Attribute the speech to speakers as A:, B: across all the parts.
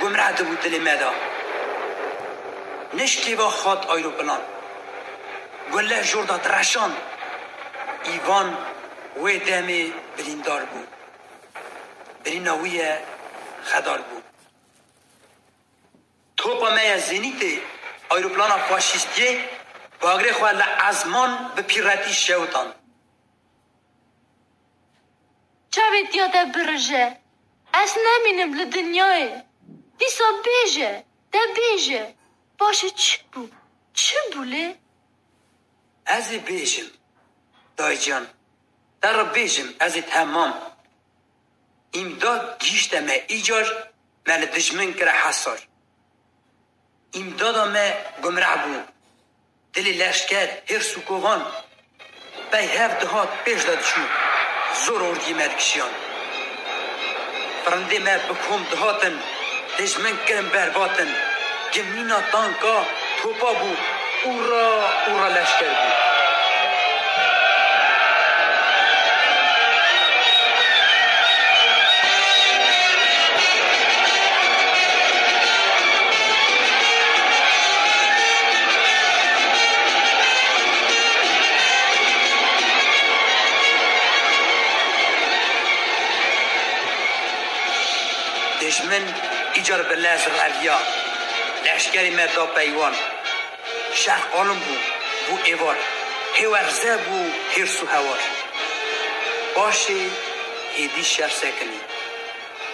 A: گمراه بود دل مدا نشکی با خود آیروپلان گله جردات رشان ایوان و دمی بریندار بود بریناوی خدار بود توپا میا زینیت آیروپلان فاشیستی باگره خواه لعزمان به پیراتی شوتان
B: چاوید یاده برژه از نمینم لدنیای دیسا بیجه ده بیجه باشه چه بوله؟
A: از بیجم دای جان در بیجم از تمام امداد گیشتمه ایجار من دشمن کره حسار امدادمه گمراه بود دلی لشکر هر سوکوان بای هفت دهات پیش داد شو زور ارگی مدکشیان فرنده ما بکوم دهاتن دشمن کرم برباتن گمینا تانکا توپا بود اورا لشکر بود دشمن ایجار به لازر اویا لشکری مردا پیوان شهر قانون بو ایوار هیورزه بو هرسو هوار باشه هیدی شهر سکنی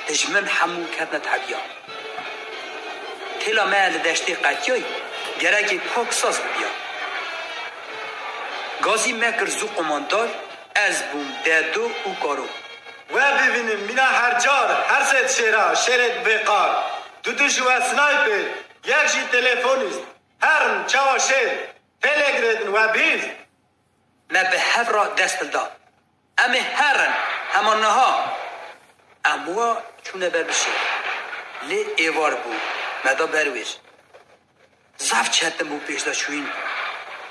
A: دشمن همون کردن تبیا تلا محل دشتی قطیای گرگی پاک ساز بیا گازی مکر زو قماندار از بوم دادو او کارو
C: و ببینیم مینا هر جار هر ست شرد بقار دو جوا سنایپر یک جی تلفونیست هرم چواشه تلگردن و بیز
A: ما به هف را دست داد اما هرن همانه ها اموا چونه ببشه لی ایوار بود مدا برویش زفت چهتم بود پیش دا چوین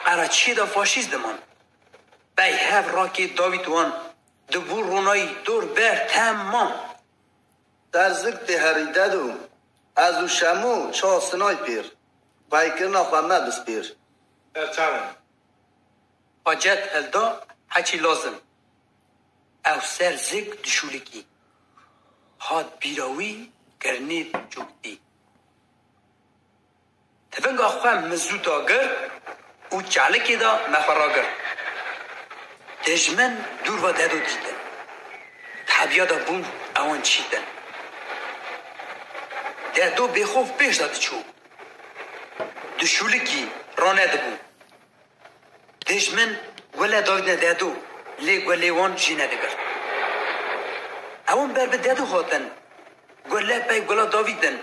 A: قرا چی دا فاشیز دمان بای هف را که داویدوان دبور رونایی دور بر تمام
D: در زک تهریده دو از او شمو چا سنایپر بایکرنا خواه بسپیر
C: در چمن
A: حاجت هلدا هچی لازم او سر زک دشولکی هاد بیراوی گرنید جوکتی تفنگ آخواه مزود آگر او چالکی دا مخوراگر دشمن دور و دادو دیدن طبیعتا بون اوان چیدن دادو بخوف پیش داد چو دشولکی رانده بون دشمن گله داویدن دادو لی گله وان جینه دگر اوان بر به دادو خواهدن گله پای گله داویدن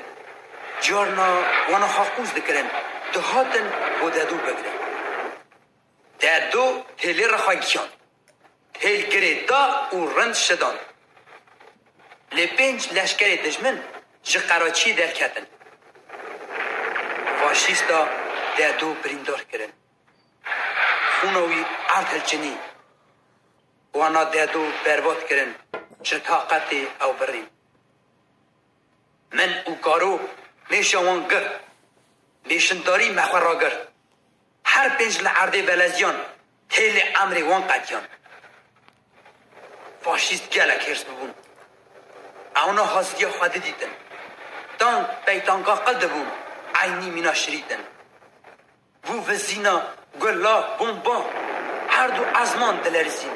A: جارنا وانا خاقوز دکرن دهاتن با دادو بگرن دادو هلی رخواهیان هل گریتا او رند شدان لپنج لشکر دشمن جه قراچی در کتن فاشیستا دادو بریندار کرن خونوی عرض جنی وانا دادو برباد کرن جه طاقت او برین من او کارو میشوان گر میشنداری مخورا گر هر پنج لعرده بلزیان هل امری وان قدیان فاشیست گلک هرس ببون اونا حاضری خود دیدن تان بیتانگا قلد بون عینی مینا شریدن بو وزینا گلا بومبا هر دو ازمان دلرزین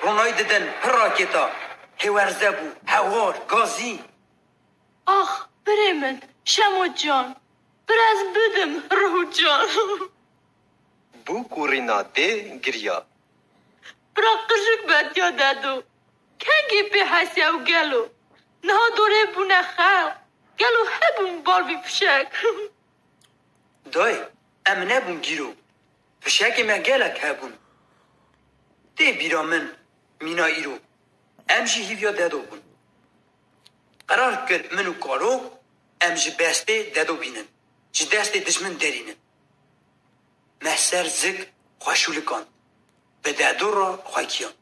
A: رونای دیدن هر راکتا هورزه بو هوار گازی
B: آخ برمن شمو جان براز بدم روح جان
E: بو کورینا ده گریا
B: برا قشک بد یاددو کنگی به حسیو گلو نه دوره بونه خلق گلو هبون بار بی پشک
A: دای ام نبون گیرو پشک ما گلک هبون ده بیرا من مینا ایرو ام جی هیویا دادو بون قرار کرد منو کارو ام جی بسته دادو بینن جی دست دشمن درینن محسر زک خوشولکان به دادو را خواهیان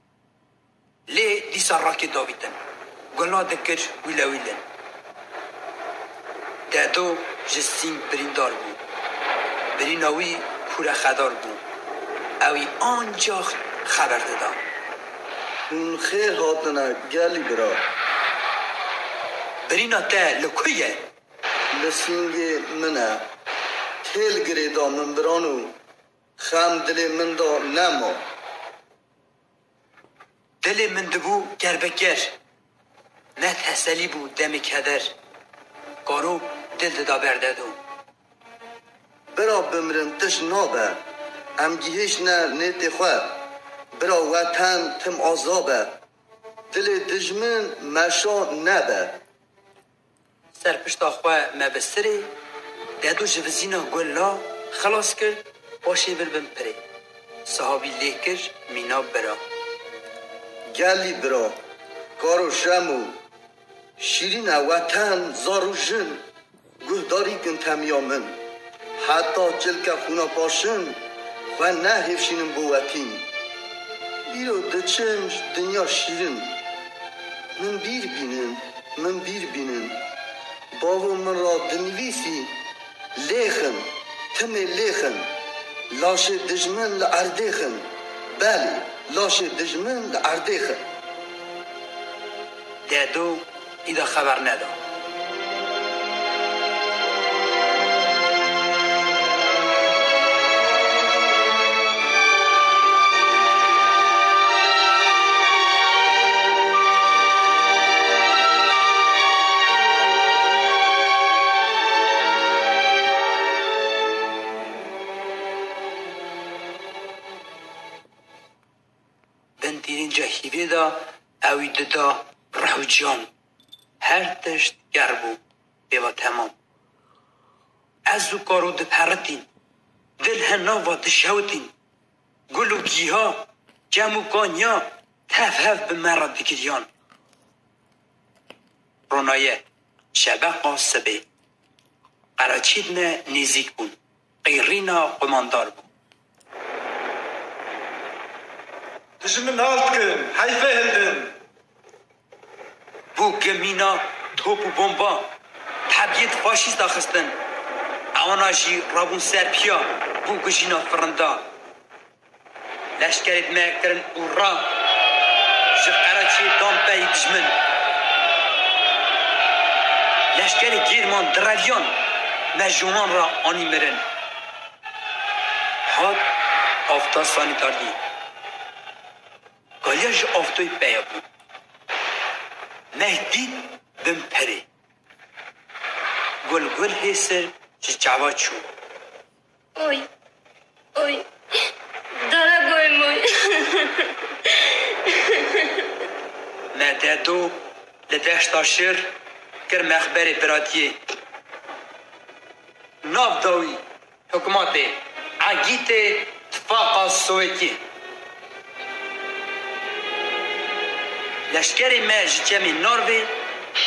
A: لی دیسا راکی داویدن گلا دکر ویلا ویلن دادو جسیم بریندار بود. بریناوی کوره خدار بود. اوی آنجا خبر دادم.
D: اون خیر هاتنه گلی برا.
A: برینا تا لکویه؟
D: لسینگ منه. تیل گریدا من برانو. خم دل من دا نما.
A: دل من دبو گربگر. نه تسلی بود دم کدر. کارو دل دا بردادو.
D: برا بمرن تش نابه. ام گیهش نه نیت خواه. برا وطن تم آزابه. دل دجمن مشا نبه.
A: سرپشت آخواه مبستره دادو جوزینا گلا خلاص کرد باشه بر پره. صحابی لیکر مینا برا.
D: گلی برا کارو شمو شیرین وطن زارو جن گهداری کن تمیامن حتی چلک خونا پاشن و نه هفشینم بوتین بیرو دچمش دنیا شیرین من بیر بینن باو من را دنویسی لیخن تم لیخن لاش دجمن لعردیخن بله لاش دجمن لعردیخن
A: دادو ایدا خبر نداد. بنتیرین جهیوی دا اوی ددا رحو جان هر تشت گربو بیوا تمام ازو کارو دپرتین دل هنا و دشوتین گلو گیها جمو کانیا تفهف به مرد بکریان رونایه شبه قاسبه قراچیدن نیزیک بون قیرینا قماندار بون
C: دجمن هالت کن حیفه هندن
A: بو گمینا توپ و بمبا طبیعت فاشیست آخستن اوانا جی رابون سرپیا بو گجینا فرندا لشکرت مکرن او را جی قراچی دامپی دجمن لشکر گیرمان درویان مجونان را آنی مرن هاد آفتا سانیتار دی گالیا جی آفتوی بیا بود مهدی بم پره گل هسر جوا چو
B: اوی داره گوی موی
A: مددو لدشت شر کر مخبر براتیه ناف داوی حکومت عگیت اتفاق سویتی لشکر مج جمعی ناروی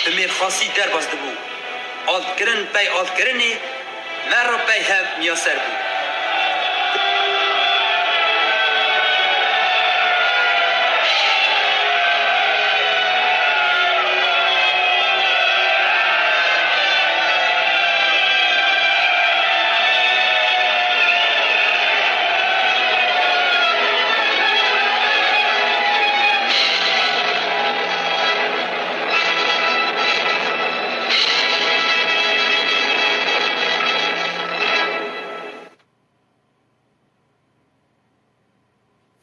A: به میرخاصی در بازده بود آلت کرن پی آلت کرنی من را پی هم میاسر بود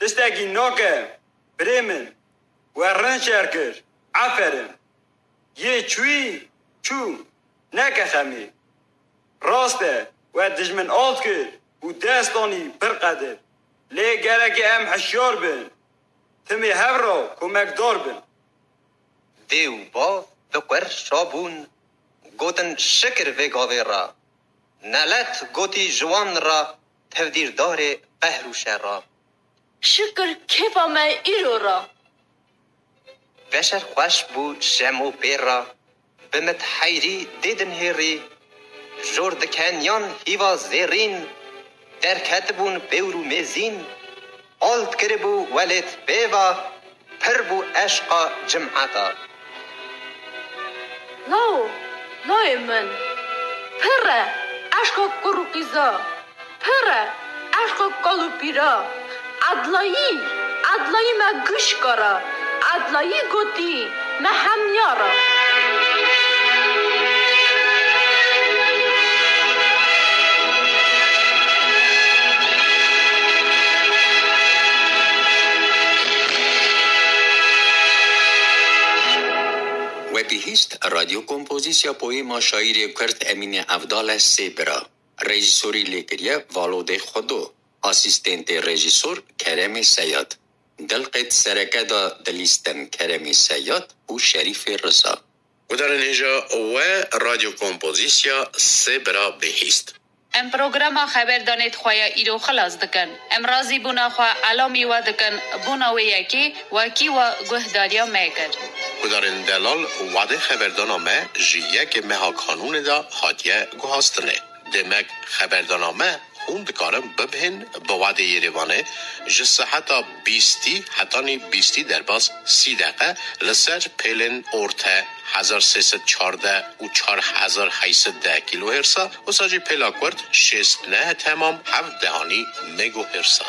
C: تشتاقي نوكا بريمن ورن شاركر عفرن يه چوي چو نكا خمي راسته ودجمن آلتكر و دستاني برقدر ليه گرك ام حشار بن تمي هفرا كمك دار بن
E: دیو با بقر شابون گوتن شکر و گاوه را نلت گوتی جوان را تفدیر دار قهر و شر را
B: شکر کیفا من ایرو را
E: بشر خوش بو شمو پیر را بمت حیری دیدن هیری جور دکنیان هیوا زیرین در کتبون بیورو میزین آلت کربو ولت بیوا پر بو عشقا جمعتا
B: لاو من پره اشکا کروکیزا پره اشکا کالوپیرا عدلایی ما گوش کرا عدلایی گوتی ما همیارا
F: و بهیست رادیو کمپوزیسیا پویما شاعری کرد امین افدال سیبرا رژیسوری لیکریه والود خودو اسیستنت رژیسور کرم سیاد دلقت سرکدا دلیستن کرم سیاد و شریف رضا
G: و در اینجا و رادیو کمپوزیسیا سیبرا بهیست
H: ام پروگرام خبر دانید خواه ایرو خلاص دکن ام رازی بونا خواه علامی و دکن بونا و یکی و کی و گهداریا میکر
G: و در این دلال وعده خبردانامه جی یک مها کانون دا حادیه گوهاستنه دمک خبردانامه اون دکارم ببهن با وعده یریوانه جسه حتی 20 در باز 30 دقیقه لسر پیلن ارته 1314 و 4810 کیلو هرسا و ساجی پیلاکورد 69 تمام 7 دهانی مگو هرسا